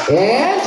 And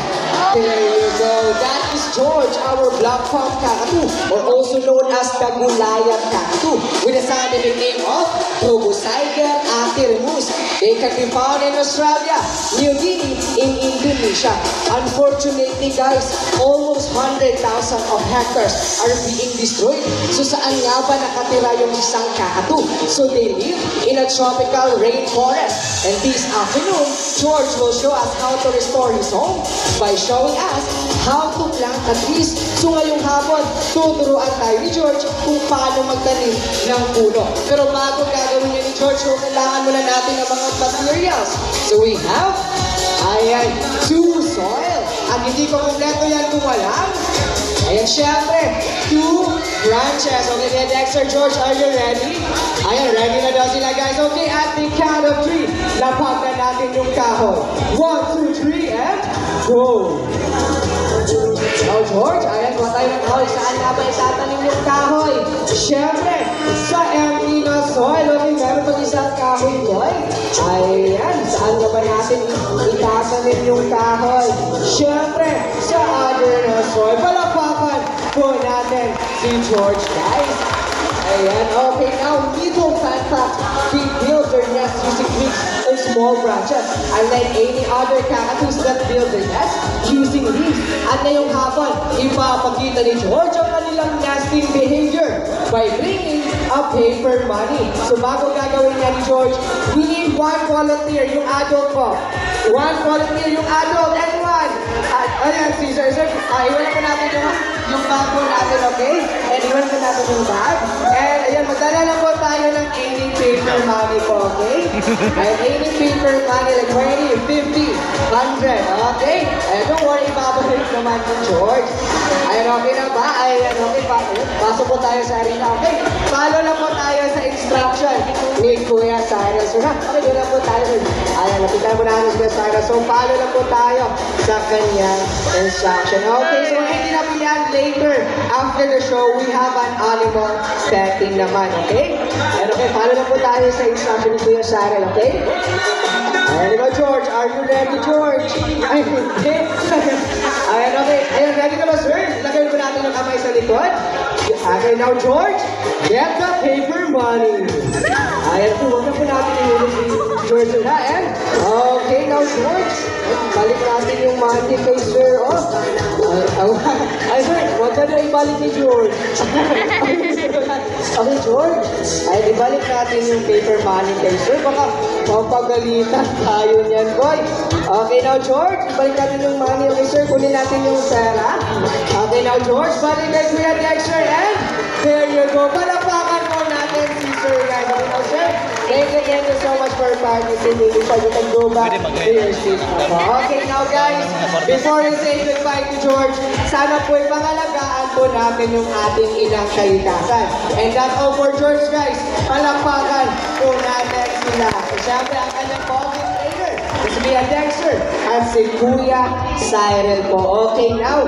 there you go. That is George, our black palm kakadu, or also known as the Gulayan kakadu, with the scientific name of Proboscider atirmus. They can be found in Australia, New Guinea, in Indonesia. Unfortunately, guys, almost 100,000 of hectares are being destroyed. So saan nga ba nakatira yung isang kakadu? So they live in a tropical rainforest. And this afternoon, George will show us how to restore his home by showing us how to plant a trees. So ngayong hapon, tuturuan tayo ni George kung paano magtanim ng puno. Pero bago gagawin niya ni George, so kailangan muna natin ng mga materials. So we have, ayan, 2 soil. At hindi ko kompleto yan kung walang. Ayan, syempre, 2 branches. Okay, then Dexter, George, are you ready? Ayan, ready na daw sila, guys. Okay, at the count of 3, lapag na natin yung kahoy. 1, 2, 3, and go! Now, George, ayan, kuha tayo ng kahoy. Saan nga ba itatanim yung kahoy? Syempre, sa empty na soil. Okay, meron pag isang kahoy, boy. Ayan, saan nga ba natin itatanim yung kahoy? Syempre, sa other na soil. Palapakan po natin si George, guys. Ayan, okay, now, little fantas, they build their nest using twigs and small branches, unlike any other cactus that build their nest using leaves. At ngayong hapon, ipapakita ni George ang kanilang nesting behavior by bringing a paper money. So bago gagawin niya ni George, we need 1 volunteer, yung adult po. 1 volunteer, yung adult, anyone? Ayan, si Sir, iwan po natin yung bag po natin, okay? And iwan po natin yung bag. And ayan, magdala lang po tayo ng any paper money po, okay? And any paper money, like 20, 50, 100, okay? And don't worry, ibabalik naman ng George. Ayan, okay na ba? Ayan, okay pa. Pasok po tayo sa arena, okay? Follow lang po tayo sa instruction ni Kuya Cyrus. So, okay, doon lang po tayo. Ayan, napitan mo natin si Kuya Cyrus. So, follow lang po tayo sa kanyang instruction. Okay, so hindi na yan later. After the show, we have an animal setting naman, okay? Ayan, okay, follow lang po tayo sa instruction ni Kuya Cyrus, okay? Ayan, diba, George? Are you ready, George? Ay, okay. Ayan, okay. Ayan, ready na ba, sir? Lagay mo natin ang kamay sa likod. Okay, now, George, get the paper money. Ayan po, huwag na po natin ihulog si George na. And, okay, now, George, balik natin yung money kay sir. Oh, ay, sir, huwag ka na ibalik ni George. Okay, George, ay, ibalik natin yung paper money kay sir. Baka mapagalitan tayo niyan, boy. Okay, now, George, ibalik natin yung money. Okay, sir, kunin natin yung pera. Okay, now, George, balik kay Kuya Dexter. And there you go. Palapakan po natin si Sir Ryan. Now, sir, thank you so much for participating. Before you can go back to your seat. Okay, now, guys, before we say goodbye to George, sana po ipangalagaan po natin yung ating ilang kalikasan. And that's all for George, guys. Palapakan po natin sila. Siyempre, ang kanyang bonding trainer, si Kuya Dexter, at si Kuya Cyril po. Okay, now,